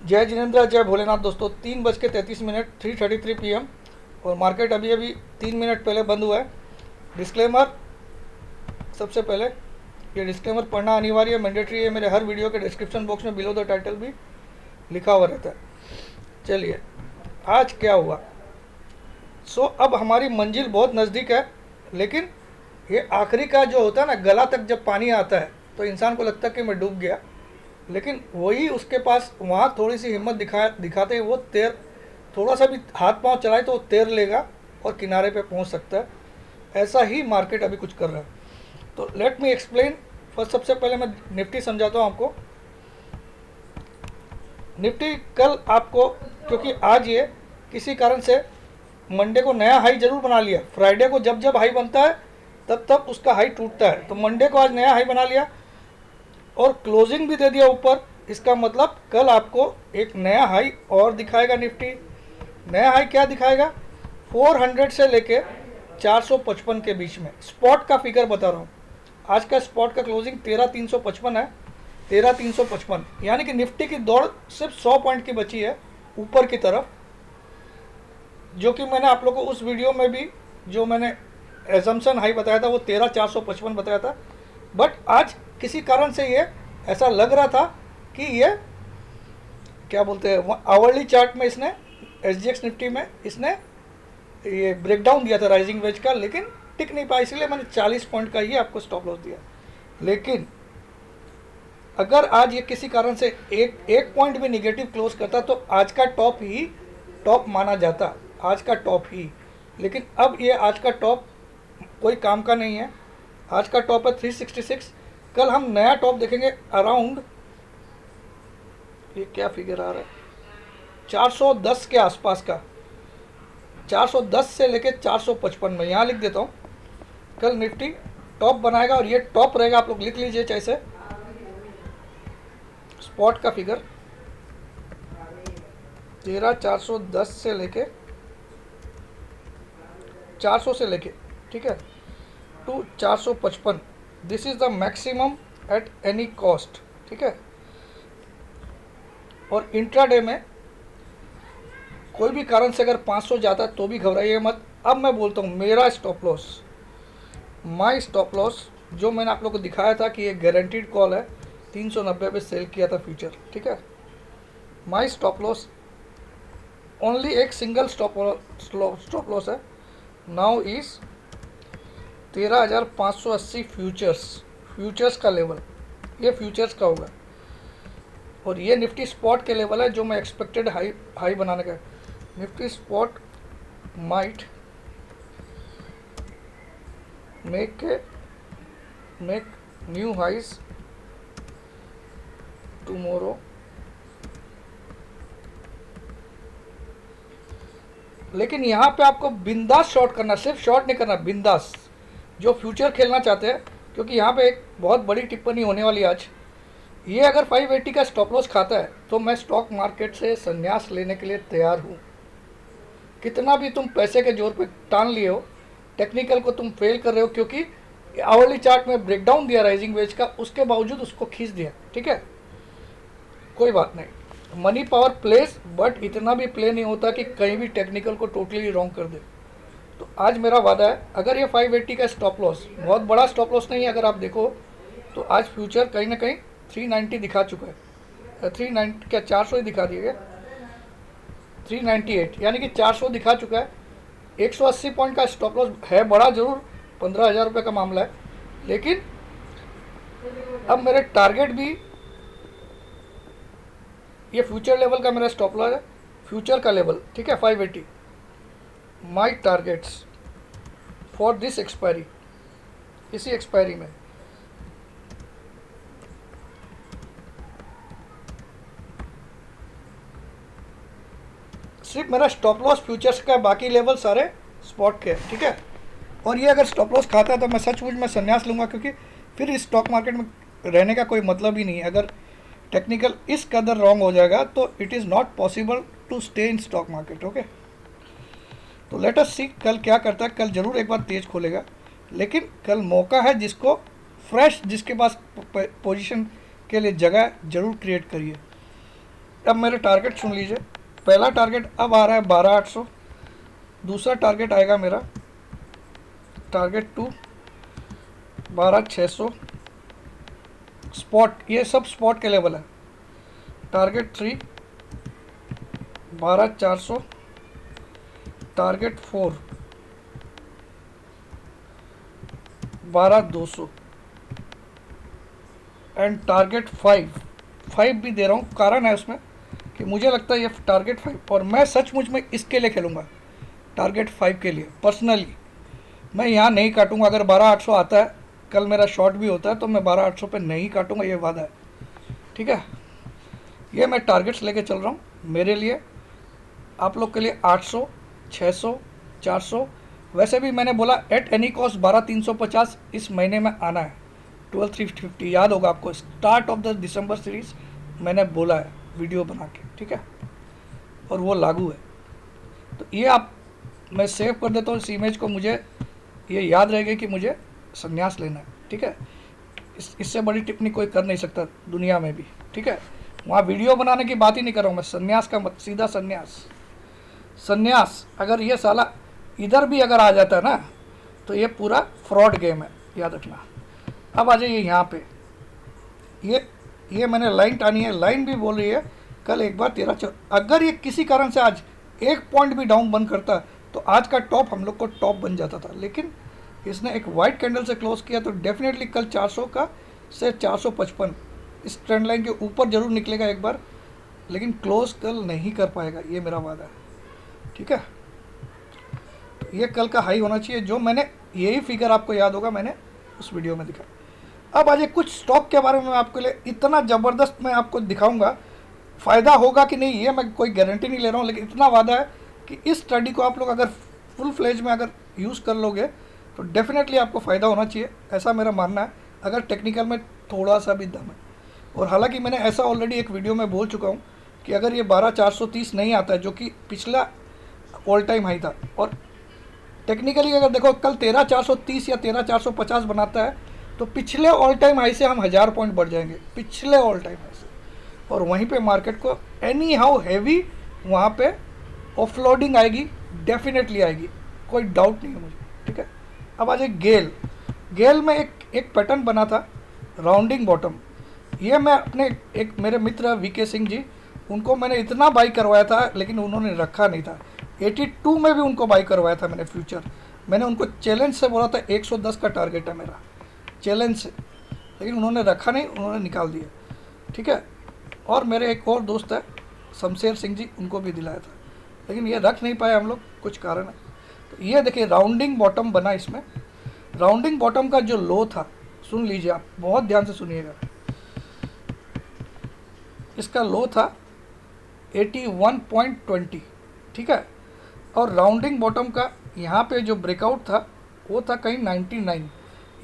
जय जिनेंद्र, जय भोलेनाथ। दोस्तों 3:33 3:33 PM और मार्केट अभी अभी 3 मिनट पहले बंद हुआ है। डिस्क्लेमर, सबसे पहले ये डिस्क्लेमर पढ़ना अनिवार्य है, मैंडेटरी है। मेरे हर वीडियो के डिस्क्रिप्शन बॉक्स में बिलो द टाइटल भी लिखा हुआ रहता है। चलिए आज क्या हुआ। अब हमारी मंजिल बहुत नज़दीक है, लेकिन ये आखिरी का जो होता है ना, गला तक जब पानी आता है तो इंसान को लगता है कि मैं डूब गया, लेकिन वही उसके पास वहाँ थोड़ी सी हिम्मत दिखाते ही वो तैर, थोड़ा सा भी हाथ पांव चलाए तो वो तैर लेगा और किनारे पे पहुँच सकता है। ऐसा ही मार्केट अभी कुछ कर रहा है। तो लेट मी एक्सप्लेन। फर्स्ट, सबसे पहले मैं निफ्टी समझाता हूँ आपको। निफ्टी कल आपको, क्योंकि आज ये किसी कारण से मंडे को नया हाई जरूर बना लिया। फ्राइडे को जब जब हाई बनता है तब तब उसका हाई टूटता है, तो मंडे को आज नया हाई बना लिया और क्लोजिंग भी दे दिया ऊपर। इसका मतलब कल आपको एक नया हाई और दिखाएगा निफ्टी। नया हाई क्या दिखाएगा? 400 से लेके 455 के बीच में। स्पॉट का फिगर बता रहा हूँ। आज का स्पॉट का क्लोजिंग 13,355 है। 13,355, यानी कि निफ्टी की दौड़ सिर्फ 100 पॉइंट की बची है ऊपर की तरफ, जो कि मैंने आप लोगों को उस वीडियो में भी जो मैंने एजम्पशन हाई बताया था वो 13,455 बताया था। बट आज किसी कारण से ये ऐसा लग रहा था कि ये क्या बोलते हैं, आवरली चार्ट में इसने SGX निफ्टी में इसने ये ब्रेकडाउन दिया था राइजिंग वेज का, लेकिन टिक नहीं पाया। इसलिए मैंने 40 पॉइंट का ही आपको स्टॉप लॉस दिया। लेकिन अगर आज ये किसी कारण से एक पॉइंट भी निगेटिव क्लोज करता तो आज का टॉप माना जाता, आज का टॉप ही। लेकिन अब ये आज का टॉप कोई काम का नहीं है। आज का टॉप है 366। कल हम नया टॉप देखेंगे अराउंड, ये क्या फिगर आ रहा है, 410 के आसपास का। 410 से लेके 455 में, यहाँ लिख देता हूँ। कल निफ्टी टॉप बनाएगा और ये टॉप रहेगा। आप लोग लिख लीजिए जैसे स्पॉट का फिगर 13,410 से लेके 400 से लेके, ठीक है, to 455। This is the maximum at any cost, ठीक है। और इंट्राडे में कोई भी कारण से अगर 500 जाता है तो भी घबराइए मत। अब मैं बोलता हूँ मेरा स्टॉप लॉस, माई स्टॉप लॉस, जो मैंने आप लोग को दिखाया था कि ये गारंटीड कॉल है, 390 पे सेल किया था फ्यूचर, ठीक है। माई स्टॉप लॉस ओनली एक सिंगल स्टॉप लॉस है, नाउ इज 13,580 फ्यूचर्स का लेवल, ये फ्यूचर्स का होगा। और ये निफ्टी स्पॉट के लेवल है जो मैं एक्सपेक्टेड हाई बनाने का है। Nifty spot might make new highs tomorrow, लेकिन यहाँ पे आपको बिंदास शॉर्ट करना, सिर्फ शॉर्ट नहीं करना, बिंदास। जो फ्यूचर खेलना चाहते हैं, क्योंकि यहाँ पे एक बहुत बड़ी टिप्पणी होने वाली आज। ये अगर 580 का स्टॉप लॉस खाता है तो मैं स्टॉक मार्केट से संन्यास लेने के लिए तैयार हूँ। कितना भी तुम पैसे के जोर पे टान लिए हो, टेक्निकल को तुम फेल कर रहे हो, क्योंकि आवरली चार्ट में ब्रेकडाउन दिया राइजिंग वेज का, उसके बावजूद उसको खींच दिया, ठीक है। कोई बात नहीं, मनी पावर प्लेस, बट इतना भी प्ले नहीं होता कि कहीं भी टेक्निकल को टोटली रॉन्ग कर दे। तो आज मेरा वादा है, अगर ये 580 का स्टॉप लॉस, बहुत बड़ा स्टॉप लॉस नहीं है, अगर आप देखो तो आज फ्यूचर कहीं ना कहीं 390 दिखा चुका है। 390 क्या, 400 ही दिखा दिया गया, 398, यानी कि 400 दिखा चुका है। 180 पॉइंट का स्टॉप लॉस है, बड़ा जरूर, 15,000 रुपये का मामला है, लेकिन अब मेरे टारगेट भी, ये फ्यूचर लेवल का मेरा स्टॉप लॉस है, फ्यूचर का लेवल, ठीक है, 580। माई टारगेट्स फॉर दिस एक्सपायरी, इसी एक्सपायरी में सिर्फ मेरा स्टॉप लॉस फ्यूचर्स का, बाकी लेवल सारे स्पॉट के, ठीक है। और ये अगर स्टॉप लॉस खाता है तो मैं सचमुच में संन्यास लूँगा, क्योंकि फिर इस स्टॉक मार्केट में रहने का कोई मतलब ही नहीं है। अगर टेक्निकल इस कदर रॉन्ग हो जाएगा तो it is not possible to stay in stock market, okay. तो लेट अस सी कल क्या करता है। कल ज़रूर एक बार तेज़ खोलेगा, लेकिन कल मौका है, जिसको फ्रेश, जिसके पास पोजीशन के लिए जगह, ज़रूर क्रिएट करिए। अब मेरे टारगेट सुन लीजिए। पहला टारगेट अब आ रहा है 12,800, दूसरा टारगेट आएगा मेरा टारगेट 2 12,600 स्पॉट, ये सब स्पॉट के लेवल है। टारगेट 3 12,400, टारगेट 4 12,200 एंड टारगेट 5 भी दे रहा हूँ। कारण है उसमें कि मुझे लगता है ये टारगेट 5, और मैं सचमुच में इसके लिए खेलूँगा, टारगेट 5 के लिए पर्सनली। मैं यहाँ नहीं काटूंगा। अगर 12,800 आता है, कल मेरा शॉर्ट भी होता है, तो मैं 12,800 पे नहीं काटूंगा, ये वादा है। ठीक है, ये मैं टारगेट्स लेके चल रहा हूँ मेरे लिए, आप लोग के लिए 800 600 400। वैसे भी मैंने बोला एट एनी कॉस्ट 12,350 इस महीने में आना है, 12,350 याद होगा आपको, start of the December series मैंने बोला है वीडियो बना के। ठीक है, और वो लागू है। तो ये आप, मैं सेव कर देता हूँ इस इमेज को, मुझे ये याद रहेगा कि मुझे संन्यास लेना है। ठीक है, इससे बड़ी टिप्पणी कोई कर नहीं सकता दुनिया में भी। ठीक है, वहाँ वीडियो बनाने की बात ही नहीं कर रहा हूँ मैं, संन्यास का मत, सीधा संन्यास। अगर ये साला इधर भी अगर आ जाता है ना, तो ये पूरा फ्रॉड गेम है, याद रखना। अब आ जाइए यहाँ पे, ये मैंने लाइन टानी है, लाइन भी बोल रही है कल एक बार 13, अगर ये किसी कारण से आज 1 पॉइंट भी डाउन बंद करता तो आज का टॉप हम लोग को टॉप बन जाता था, लेकिन इसने एक वाइट कैंडल से क्लोज किया, तो डेफिनेटली कल 400 का से 455 इस ट्रेंड लाइन के ऊपर जरूर निकलेगा एक बार, लेकिन क्लोज कल नहीं कर पाएगा, ये मेरा वादा है। ठीक है, तो ये कल का हाई होना चाहिए, जो मैंने, यही फिगर आपको याद होगा मैंने उस वीडियो में दिखाया। अब आज कुछ स्टॉक के बारे में मैं आपके लिए इतना ज़बरदस्त मैं आपको दिखाऊंगा, फ़ायदा होगा कि नहीं ये मैं कोई गारंटी नहीं ले रहा हूँ, लेकिन इतना वादा है कि इस स्टडी को आप लोग अगर फुल फ्लेज में अगर यूज़ कर लोगे तो डेफिनेटली आपको फ़ायदा होना चाहिए, ऐसा मेरा मानना है, अगर टेक्निकल में थोड़ा सा भी दम है। और हालांकि मैंने ऐसा ऑलरेडी एक वीडियो में बोल चुका हूँ कि अगर ये 12,430 नहीं आता है, जो कि पिछला ऑल टाइम हाई था, और टेक्निकली अगर देखो कल 13,430 या 13,450 बनाता है, तो पिछले ऑल टाइम हाई से हम 1000 पॉइंट बढ़ जाएंगे, पिछले ऑल टाइम हाई से, और वहीं पे मार्केट को एनी हाउ हैवी वहाँ पे ऑफलोडिंग आएगी, डेफिनेटली आएगी, कोई डाउट नहीं है मुझे। ठीक है, अब आ जाए गेल में एक पैटर्न बना था राउंडिंग बॉटम, ये मैं अपने एक मेरे मित्र वीके सिंह जी, उनको मैंने इतना बाई करवाया था, लेकिन उन्होंने रखा नहीं था। 82 में भी उनको बाई करवाया था मैंने फ्यूचर, मैंने उनको चैलेंज से बोला था 110 का टारगेट है मेरा, चैलेंज से, लेकिन उन्होंने रखा नहीं, उन्होंने निकाल दिया। ठीक है, और मेरे एक और दोस्त है शमशेर सिंह जी, उनको भी दिलाया था, लेकिन ये रख नहीं पाए हम लोग, कुछ कारण है। तो ये देखिए राउंडिंग बॉटम बना, इसमें राउंडिंग बॉटम का जो लो था, सुन लीजिए आप, बहुत ध्यान से सुनिएगा, इसका लो था 81.20। ठीक है, और राउंडिंग बॉटम का यहाँ पे जो ब्रेकआउट था वो था कहीं 99,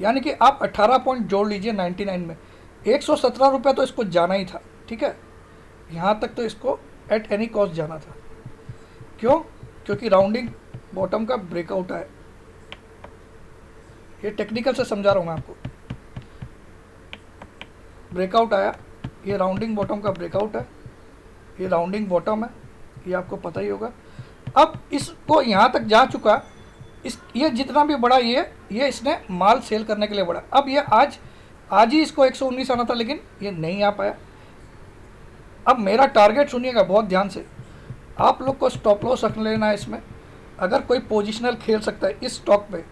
यानी कि आप 18 पॉइंट जोड़ लीजिए 99 में, 117 रुपये तो इसको जाना ही था। ठीक है, यहाँ तक तो इसको एट एनी कॉस्ट जाना था। क्यों? क्योंकि राउंडिंग बॉटम का ब्रेकआउट आया, ये टेक्निकल से समझा रहा हूँ मैं आपको, ब्रेकआउट आया, ये राउंडिंग बॉटम का ब्रेकआउट है, ये राउंडिंग बॉटम है, ये आपको पता ही होगा। अब इसको यहाँ तक जा चुका, ये जितना भी बड़ा ये इसने माल सेल करने के लिए बढ़ा। अब ये आज ही इसको 119 आना था, लेकिन ये नहीं आ पाया। अब मेरा टारगेट सुनिएगा बहुत ध्यान से, आप लोग को स्टॉप लॉस रख लेना है इसमें। अगर कोई पोजिशनल खेल सकता है इस स्टॉक पे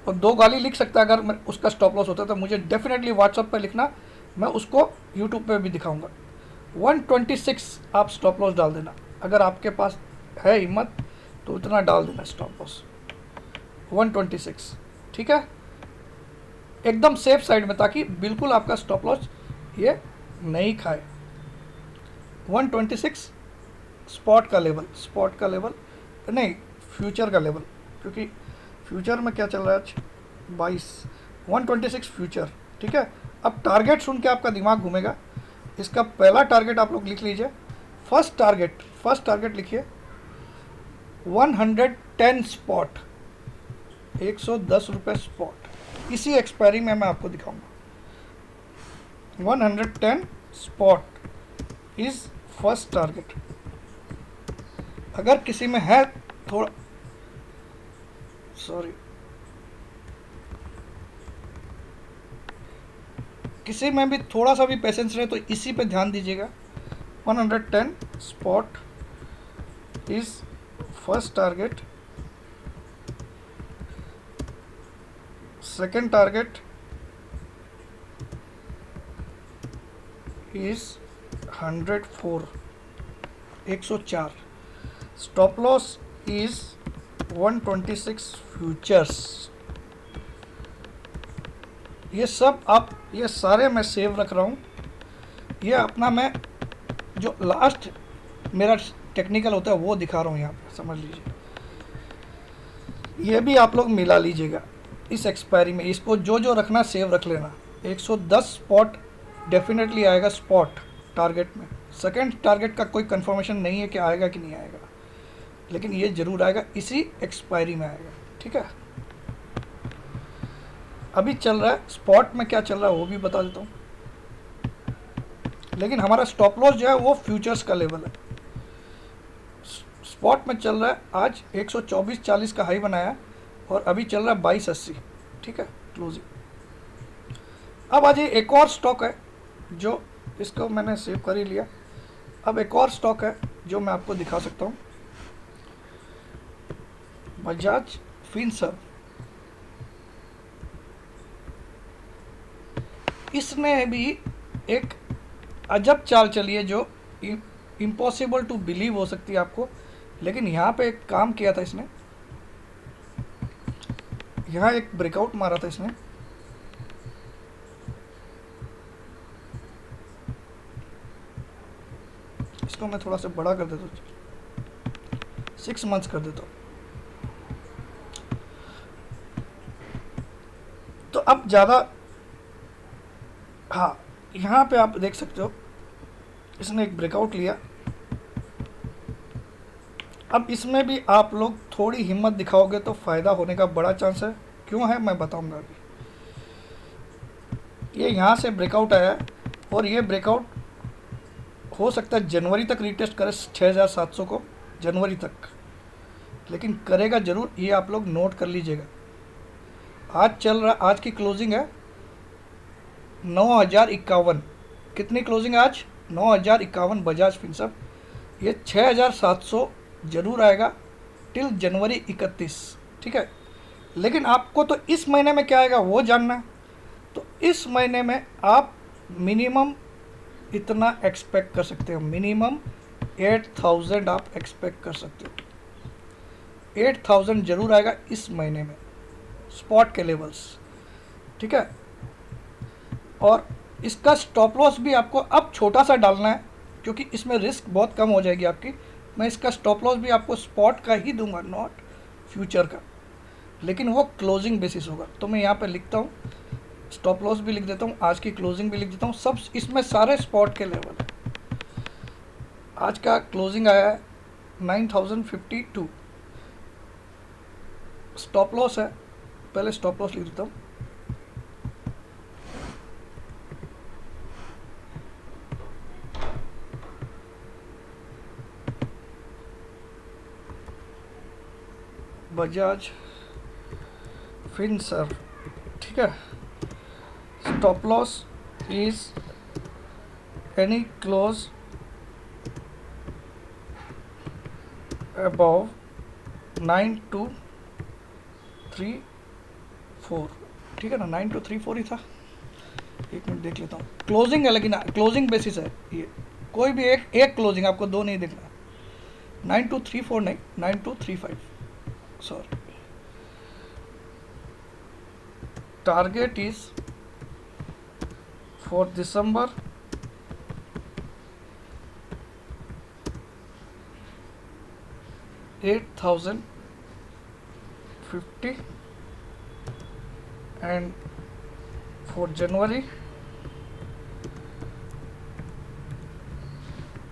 और 2 गाली लिख सकता है, अगर उसका स्टॉप लॉस होता है तो मुझे डेफिनेटली व्हाट्सएप पे लिखना, मैं उसको यूट्यूब पे भी दिखाऊंगा। 126 आप स्टॉप लॉस डाल देना, अगर आपके पास है हिम्मत तो उतना डाल देना स्टॉप लॉस 126। ठीक है, एकदम सेफ साइड में, ताकि बिल्कुल आपका स्टॉप लॉस ये नहीं खाए। 126 स्पॉट का लेवल नहीं, फ्यूचर का लेवल, क्योंकि फ्यूचर में क्या चल रहा है आज 22, 126 फ्यूचर। ठीक है, अब टारगेट सुन के आपका दिमाग घूमेगा। इसका पहला टारगेट आप लोग लिख लीजिए, फर्स्ट टारगेट लिखिए 110 स्पॉट, 110 रुपये स्पॉट। इसी एक्सपायरी में मैं आपको दिखाऊंगा। 110 स्पॉट इज फर्स्ट टारगेट। अगर किसी में है थोड़ा, सॉरी, किसी में भी थोड़ा सा भी पेशेंस रहे तो इसी पे ध्यान दीजिएगा। 110 spot is first target, second target is 104, 104। Stop loss is 126 futures. ये सब आप, ये सारे मैं सेव रख रहा हूँ। ये अपना मैं जो लास्ट मेरा टेक्निकल होता है वो दिखा रहा हूँ यहाँ पे, समझ लीजिए। ये भी आप लोग मिला लीजिएगा इस एक्सपायरी में, इसको जो जो रखना सेव रख लेना। 110 स्पॉट डेफिनेटली आएगा स्पॉट टारगेट में। सेकंड टारगेट का कोई कंफर्मेशन नहीं है कि आएगा कि नहीं आएगा, लेकिन ये जरूर आएगा, इसी एक्सपायरी में आएगा, ठीक है। अभी चल रहा है स्पॉट में, क्या चल रहा है वो भी बता देता हूँ। लेकिन हमारा स्टॉप लॉस जो है वो फ्यूचर्स का लेवल है। स्पॉट में चल रहा है आज 124.40 का हाई बनाया और अभी चल रहा है 22.80, ठीक है क्लोजिंग। अब आज ये एक और स्टॉक है जो, इसको मैंने सेव कर ही लिया। अब एक और स्टॉक है जो मैं आपको दिखा सकता हूँ, बजाज फिनसर्व। इसने भी एक अजब चाल चली है जो इम्पॉसिबल टू बिलीव हो सकती है आपको, लेकिन यहाँ पे एक काम किया था इसने। यहाँ एक ब्रेकआउट मारा था इसने, इसको मैं थोड़ा सा बड़ा कर देता हूँ, 6 मंथ्स कर देता हूँ। तो अब ज़्यादा, हाँ यहाँ पे आप देख सकते हो इसने एक ब्रेकआउट लिया। अब इसमें भी आप लोग थोड़ी हिम्मत दिखाओगे तो फ़ायदा होने का बड़ा चांस है। क्यों है मैं बताऊंगा अभी। ये यहाँ से ब्रेकआउट आया है और ये ब्रेकआउट हो सकता है जनवरी तक रीटेस्ट करे 6700 को, जनवरी तक, लेकिन करेगा ज़रूर, ये आप लोग नोट कर लीजिएगा। आज चल रहा, आज की क्लोजिंग है 9051। कितनी क्लोजिंग आज? 9051 बजाज फिनसर्व। ये 6700 जरूर आएगा टिल जनवरी 31, ठीक है। लेकिन आपको तो इस महीने में क्या आएगा वो जानना है। तो इस महीने में आप मिनिमम इतना एक्सपेक्ट कर सकते हो, मिनिमम 8000 आप एक्सपेक्ट कर सकते हो। 8000 जरूर आएगा इस महीने में स्पॉट के लेवल्स, ठीक है। और इसका स्टॉप लॉस भी आपको अब छोटा सा डालना है क्योंकि इसमें रिस्क बहुत कम हो जाएगी आपकी। मैं इसका स्टॉप लॉस भी आपको स्पॉट का ही दूंगा, नॉट फ्यूचर का, लेकिन वो क्लोजिंग बेसिस होगा। तो मैं यहाँ पे लिखता हूँ, स्टॉप लॉस भी लिख देता हूँ, आज की क्लोजिंग भी लिख देता हूँ, सब इसमें सारे स्पॉट के लेवल है। आज का क्लोजिंग आया है 9052, स्टॉप लॉस है, पहले स्टॉप लॉस लिख देता हूँ। बजाज फिनसर्व, ठीक है। Stop loss is any close above 9234, ठीक है ना, 9234 ही था। एक मिनट देख लेता हूँ, क्लोजिंग है लेकिन क्लोजिंग बेसिस है ये, कोई भी एक क्लोजिंग, आपको दो नहीं देखना। 9234 नहीं, 9235, sorry. Target is for December 8050 and for January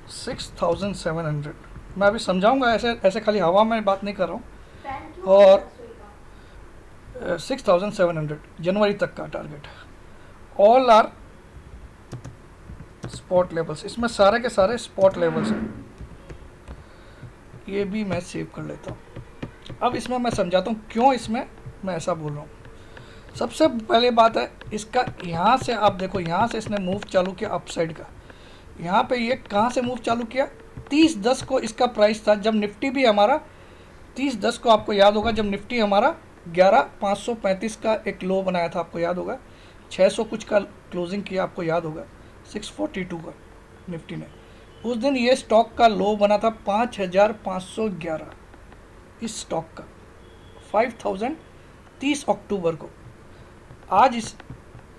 6700। मैं अभी समझाऊंगा, ऐसे ऐसे खाली हवा में बात नहीं कर रहा हूँ। और 6700 जनवरी तक का टारगेट है। ऑल आर स्पॉट लेवल्स, इसमें सारे के सारे स्पॉट लेवल्स हैं। ये भी मैं सेव कर लेता हूँ। अब इसमें मैं समझाता हूँ क्यों इसमें मैं ऐसा बोल रहा हूँ। सबसे पहले बात है इसका, यहाँ से आप देखो, यहाँ से इसने मूव चालू किया अपसाइड का। यहाँ पे ये कहाँ से मूव चालू किया, 30-10 को इसका प्राइस था जब निफ्टी भी हमारा 30-10 को, आपको याद होगा जब निफ्टी हमारा 11,535 का एक लो बनाया था, आपको याद होगा 600 कुछ का क्लोजिंग किया, आपको याद होगा 642 का निफ्टी ने। उस दिन ये स्टॉक का लो बना था 5,511 इस स्टॉक का, 5,000 30 अक्टूबर को। आज इस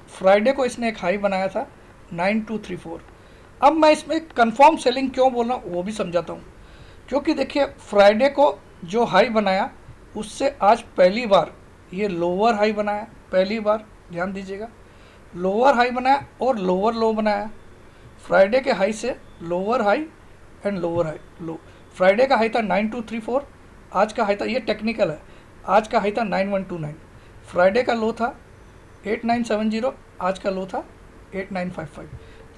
फ्राइडे को इसने एक हाई बनाया था 9234। अब मैं इसमें कंफर्म सेलिंग क्यों बोल रहा हूँ वो भी समझाता हूँ। क्योंकि देखिए फ्राइडे को जो हाई बनाया उससे आज पहली बार ये लोअर हाई बनाया, पहली बार ध्यान दीजिएगा, लोअर हाई बनाया और लोअर लो बनाया। फ्राइडे के हाई से lower high and lower high low. Friday का हाई था 9234, आज का हाई था, ये टेक्निकल है, आज का हाई था 9129। फ्राइडे का लो था 8970, आज का लो था 8955।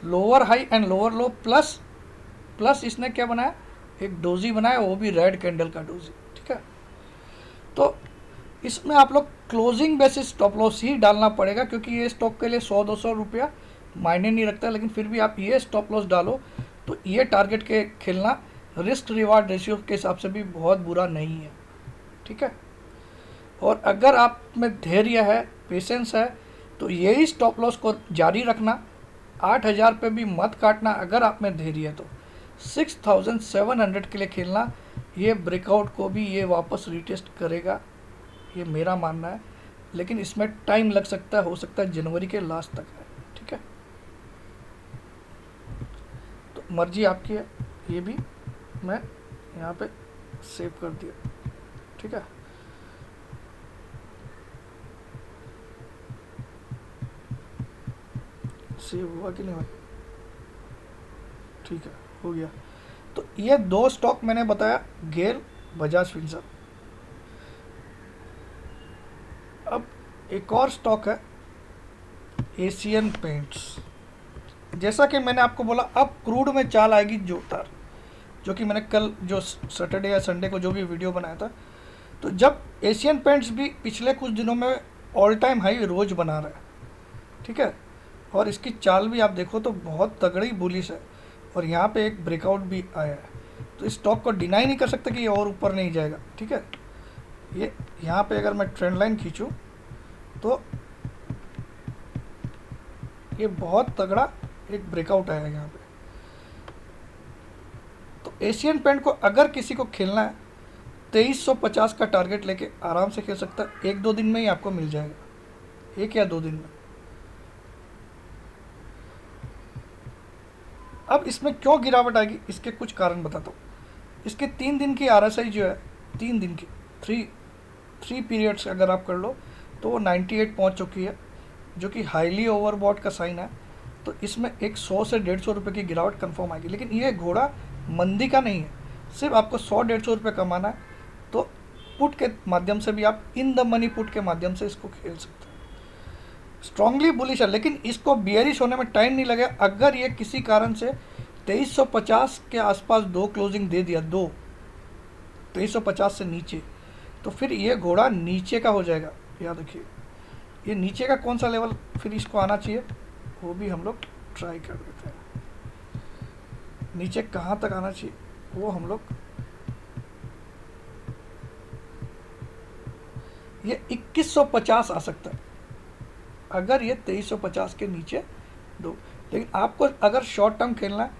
Lower high and lower low plus इसने क्या बनाया, एक डोजी बनाया, वो भी रेड कैंडल का डोजी। ठीक है, तो इसमें आप लोग क्लोजिंग बेसिस स्टॉप लॉस ही डालना पड़ेगा, क्योंकि ये स्टॉक के लिए 100-200 रुपया मायने नहीं रखता। लेकिन फिर भी आप ये स्टॉप लॉस डालो तो ये टारगेट के खेलना रिस्क रिवार्ड रेशियो के हिसाब से भी बहुत बुरा नहीं है। ठीक है, और अगर आप में धैर्य है, पेशेंस है, तो यही स्टॉप लॉस को जारी रखना, 8,000 पे भी मत काटना अगर आप में धैर्य है तो। 6,700 के लिए खेलना, ये ब्रेकआउट को भी ये वापस रिटेस्ट करेगा, ये मेरा मानना है। लेकिन इसमें टाइम लग सकता है, हो सकता है जनवरी के लास्ट तक है। ठीक है, तो मर्जी आपकी है। ये भी मैं यहाँ पे सेव कर दिया। ठीक है, सेव हुआ कि नहीं हुआ, ठीक है, हो गया। तो ये दो स्टॉक मैंने बताया, गेल, बजाज फिंसर्व। अब एक और स्टॉक है एशियन पेंट्स। जैसा कि मैंने आपको बोला, अब क्रूड में चाल आएगी जोरदार, जो कि मैंने कल जो सैटरडे या संडे को जो भी वीडियो बनाया था, तो जब एशियन पेंट्स भी पिछले कुछ दिनों में ऑल टाइम हाई रोज बना रहा है। ठीक है, और इसकी चाल भी आप देखो तो बहुत तगड़ी बुलिश है, और यहाँ पे एक ब्रेकआउट भी आया है। तो इस स्टॉक को डिनाई नहीं कर सकते कि ये और ऊपर नहीं जाएगा। ठीक है, ये यहाँ पे अगर मैं ट्रेंड लाइन खींचूँ तो ये बहुत तगड़ा एक ब्रेकआउट आया यहाँ पे। तो एशियन पेंट को अगर किसी को खेलना है, 2350 का टारगेट लेके आराम से खेल सकता है, 1-2 दिन में ही आपको मिल जाएगा, 1 या 2 दिन में। अब इसमें क्यों गिरावट आएगी, इसके कुछ कारण बताता हूँ। इसके 3 दिन की RSI जो है, 3 दिन की, थ्री पीरियड्स अगर आप कर लो तो वो 98 पहुँच चुकी है, जो कि हाईली ओवरबॉट का साइन है। तो इसमें एक 100 से 150 रुपये की गिरावट कंफर्म आएगी। लेकिन ये घोड़ा मंदी का नहीं है, सिर्फ आपको 100-150 रुपये कमाना है, तो पुट के माध्यम से भी आप इन द मनी पुट के माध्यम से इसको खेल सकते हैं। स्ट्रांगली बुलिश है, लेकिन इसको बियरिश होने में टाइम नहीं लगेगा। अगर ये किसी कारण से 2350 के आसपास दो क्लोजिंग दे दिया, 2350 से नीचे, तो फिर ये घोड़ा नीचे का हो जाएगा। याद रखिए, ये नीचे का कौन सा लेवल फिर इसको आना चाहिए, वो भी हम लोग ट्राई कर देते हैं। नीचे कहाँ तक आना चाहिए वो हम लोग, ये 2150 आ सकता है अगर ये 2350 के नीचे दो। लेकिन आपको अगर शॉर्ट टर्म खेलना है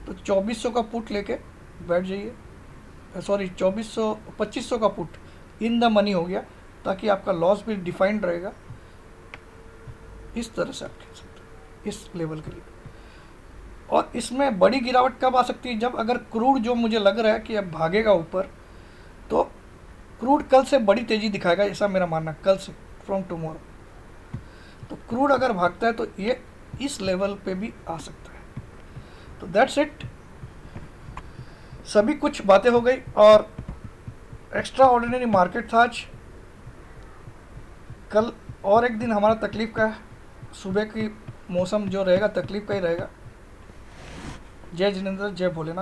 तो 2400 का पुट लेके बैठ जाइए, सॉरी 2500 का पुट इन द मनी हो गया, ताकि आपका लॉस भी डिफाइंड रहेगा। इस तरह से आप खेल सकते हैं इस लेवल के लिए। और इसमें बड़ी गिरावट कब आ सकती है, जब अगर क्रूड, जो मुझे लग रहा है कि अब भागेगा ऊपर, तो क्रूड कल से बड़ी तेज़ी दिखाएगा, ऐसा मेरा मानना, कल से, फ्रॉम टुमारो। तो क्रूड अगर भागता है तो ये इस लेवल पे भी आ सकता है। तो दैट्स इट, सभी कुछ बातें हो गई, और एक्स्ट्रा ऑर्डिनरी मार्केट था आज। कल और एक दिन हमारा तकलीफ़ का है, सुबह की मौसम जो रहेगा तकलीफ़ का ही रहेगा। जय जिनेंद्र, जय भोलेनाथ।